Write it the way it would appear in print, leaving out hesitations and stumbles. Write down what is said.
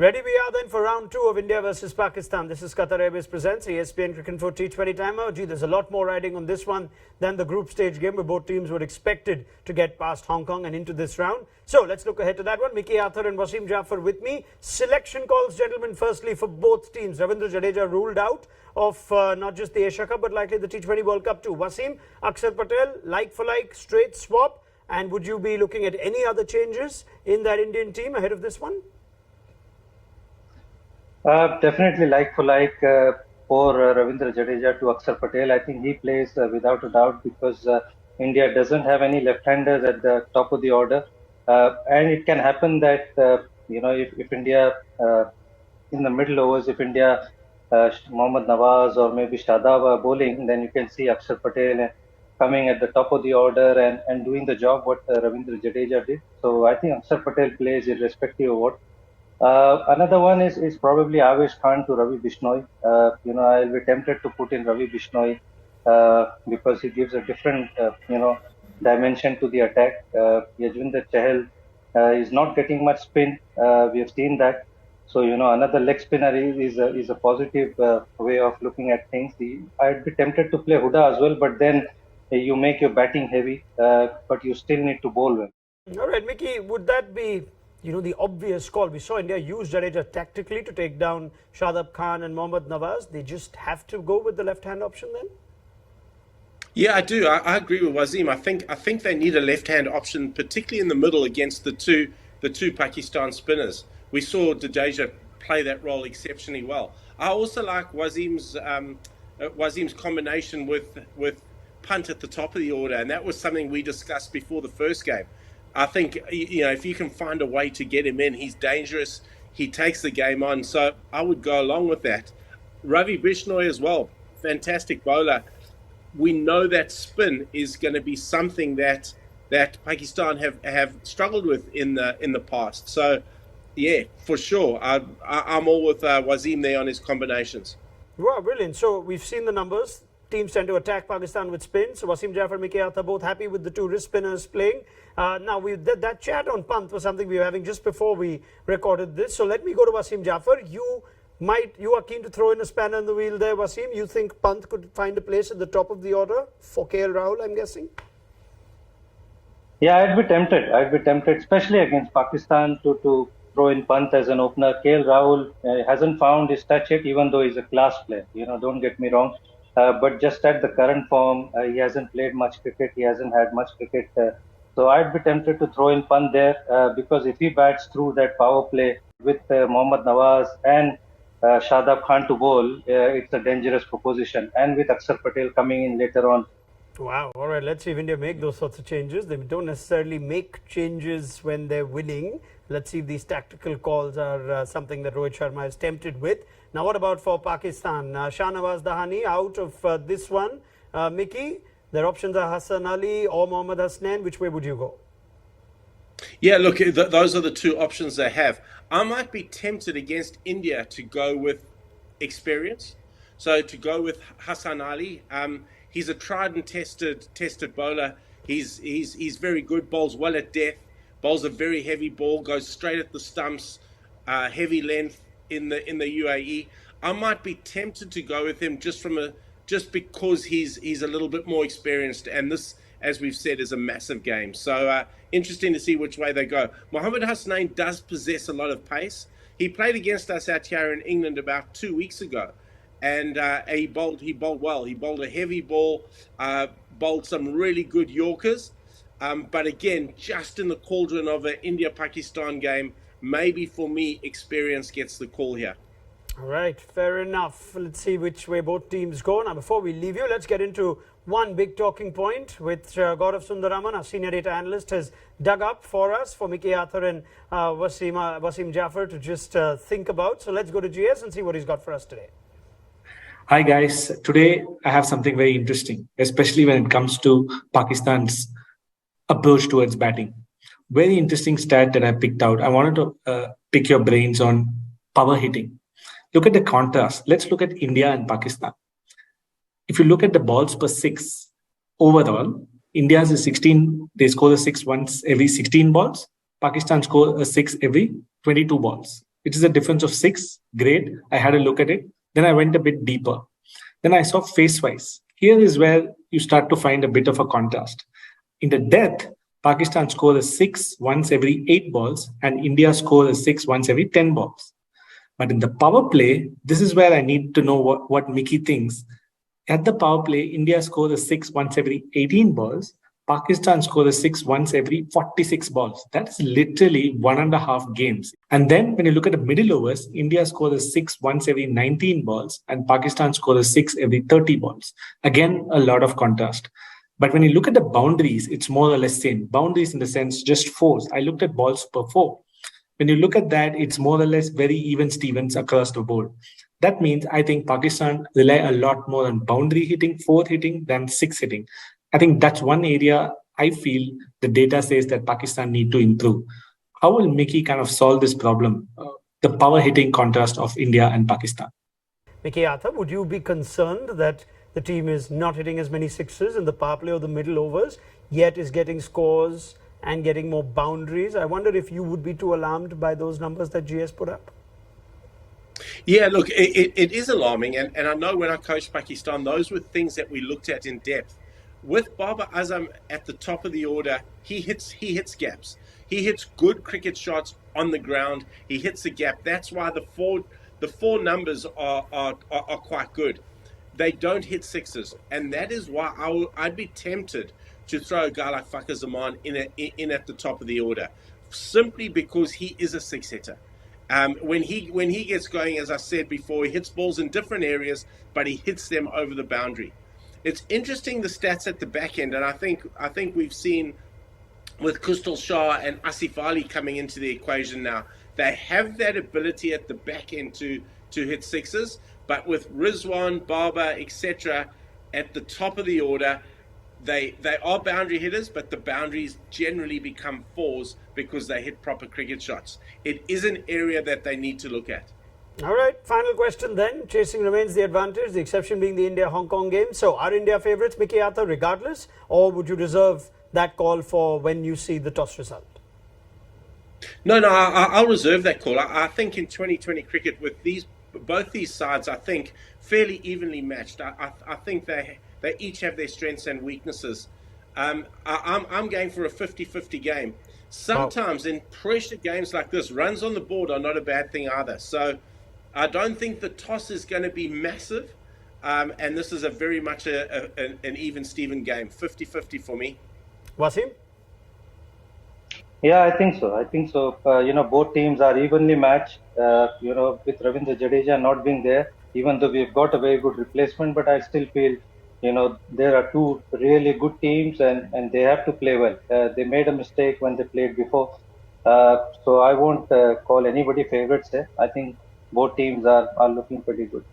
Ready we are then for round 2 of India versus Pakistan. This is Qatar Airways presents ESPNcricinfo T20 timer. Gee, there's a lot more riding on this one than the group stage game where both teams were expected to get past Hong Kong and into this round. So let's look ahead to that one. Mickey, Arthur and Wasim Jaffer with me. Selection calls, gentlemen, firstly for both teams. Ravindra Jadeja ruled out of not just the Asia Cup but likely the T20 World Cup too. Wasim, Axar Patel, like for like, straight swap. And would you be looking at any other changes in that Indian team ahead of this one? Definitely like for like for Ravindra Jadeja to Axar Patel. I think he plays without a doubt because India doesn't have any left-handers at the top of the order. And it can happen that, if India, in the middle overs, if India, Mohammad Nawaz or maybe Shadab are bowling, then you can see Axar Patel coming at the top of the order and doing the job what Ravindra Jadeja did. So I think Axar Patel plays irrespective of what. Another one is probably Avesh Khan to Ravi Bishnoi. I'll be tempted to put in Ravi Bishnoi because he gives a different, dimension to the attack. Yajwinder Chahal is not getting much spin. We have seen that. So, another leg spinner is a positive way of looking at things. I'd be tempted to play Huda as well, but then you make your batting heavy, but you still need to bowl well. All right, Mickey, would that be the obvious call? We saw India use Jadeja tactically to take down Shadab Khan and Mohammad Nawaz. They just have to go with the left-hand option then? Yeah, I do. I agree with Wasim. I think they need a left-hand option, particularly in the middle against the two Pakistan spinners. We saw Jadeja play that role exceptionally well. I also like Wasim's combination with Punt at the top of the order, and that was something we discussed before the first game. I think, if you can find a way to get him in, he's dangerous. He takes the game on. So I would go along with that. Ravi Bishnoi as well, fantastic bowler. We know that spin is going to be something that Pakistan have struggled with in the past. So, yeah, for sure. I'm all with Wasim there on his combinations. Wow, brilliant. So we've seen the numbers. Teams tend to attack Pakistan with spin. So Wasim Jaffer and Mickey Arthur both happy with the two wrist spinners playing. Now, that chat on Pant was something we were having just before we recorded this. So let me go to Wasim Jaffer. You are keen to throw in a spanner in the wheel there, Wasim. You think Pant could find a place at the top of the order for KL Rahul, I'm guessing? Yeah, I'd be tempted, especially against Pakistan to throw in Pant as an opener. KL Rahul hasn't found his touch yet, even though he's a class player. Don't get me wrong. But just at the current form, he hasn't played much cricket. He hasn't had much cricket. So I'd be tempted to throw in Pant there because if he bats through that power play with Mohammad Nawaz and Shadab Khan to bowl, it's a dangerous proposition. And with Axar Patel coming in later on. Wow. All right. Let's see if India make those sorts of changes. They don't necessarily make changes when they're winning. Let's see if these tactical calls are something that Rohit Sharma is tempted with. Now, what about for Pakistan? Shahnawaz Dahani out of this one. Mickey, their options are Hassan Ali or Mohammad Hasnain. Which way would you go? Yeah, look, those are the two options they have. I might be tempted against India to go with experience. So to go with Hassan Ali. He's a tried and tested bowler. He's very good, bowls well at death, bowls a very heavy ball, goes straight at the stumps, heavy length in the UAE. I might be tempted to go with him just because he's a little bit more experienced, and this, as we've said, is a massive game. So interesting to see which way they go. Mohammad Hasnain does possess a lot of pace. He played against us out here in England about 2 weeks ago. And he bowled well. He bowled a heavy ball, bowled some really good Yorkers. But again, just in the cauldron of an India-Pakistan game, maybe for me, experience gets the call here. All right, fair enough. Let's see which way both teams go. Now, before we leave you, let's get into one big talking point which Gaurav Sundaraman, our senior data analyst, has dug up for us, for Mickey Arthur and Wasim Jaffer to just think about. So let's go to GS and see what he's got for us today. Hi guys, today I have something very interesting, especially when it comes to Pakistan's approach towards batting. Very interesting stat that I picked out. I wanted to pick your brains on power hitting. Look at the contrast. Let's look at India and Pakistan. If you look at the balls per six overall, India's is 16, they score the six once every 16 balls. Pakistan score a six every 22 balls. It is a difference of 6. Great. I had a look at it. Then I went a bit deeper. Then I saw face-wise. Here is where you start to find a bit of a contrast. In the depth, Pakistan scores a 6 once every 8 balls and India scores a 6 once every 10 balls. But in the power play, this is where I need to know what Mickey thinks. At the power play, India scores a 6 once every 18 balls. Pakistan scores a 6 once every 46 balls. That's literally 1.5 games. And then when you look at the middle overs, India scores a 6 once every 19 balls and Pakistan scores a 6 every 30 balls. Again, a lot of contrast. But when you look at the boundaries, it's more or less same. Boundaries in the sense just 4s. I looked at balls per 4. When you look at that, it's more or less very even Stevens across the board. That means I think Pakistan rely a lot more on boundary hitting, 4 hitting than 6 hitting. I think that's one area I feel the data says that Pakistan need to improve. How will Mickey kind of solve this problem, the power hitting contrast of India and Pakistan? Mickey Arthur, would you be concerned that the team is not hitting as many sixes in the power play or the middle overs, yet is getting scores and getting more boundaries? I wonder if you would be too alarmed by those numbers that GS put up. Yeah, look, it is alarming. And I know when I coached Pakistan, those were things that we looked at in depth. With Babar Azam at the top of the order, he hits gaps. He hits good cricket shots on the ground. He hits a gap. That's why the four numbers are quite good. They don't hit sixes, and that is why I'd be tempted to throw a guy like Fakhar Zaman in at the top of the order, simply because he is a six hitter. When he gets going, as I said before, he hits balls in different areas, but he hits them over the boundary. It's interesting, the stats at the back end, and I think we've seen with Kustal Shah and Asif Ali coming into the equation now, they have that ability at the back end to hit sixes, but with Rizwan, Babar, etc. at the top of the order, they are boundary hitters, but the boundaries generally become 4s because they hit proper cricket shots. It is an area that they need to look at. All right, final question then. Chasing remains the advantage, the exception being the India-Hong Kong game. So are India favourites, Mickey Arthur, regardless? Or would you reserve that call for when you see the toss result? No, I'll reserve that call. I think in 2020 cricket, with both these sides, I think fairly evenly matched. I think they each have their strengths and weaknesses. I'm going for a 50-50 game. Sometimes in pressure games like this, runs on the board are not a bad thing either. So I don't think the toss is going to be massive. And this is a very much an even Steven game. 50-50 for me. Wasim? Yeah, I think so. Both teams are evenly matched. With Ravindra Jadeja not being there, even though we've got a very good replacement, but I still feel, there are two really good teams and they have to play well. They made a mistake when they played before. So I won't call anybody favorites there. I think both teams are looking pretty good.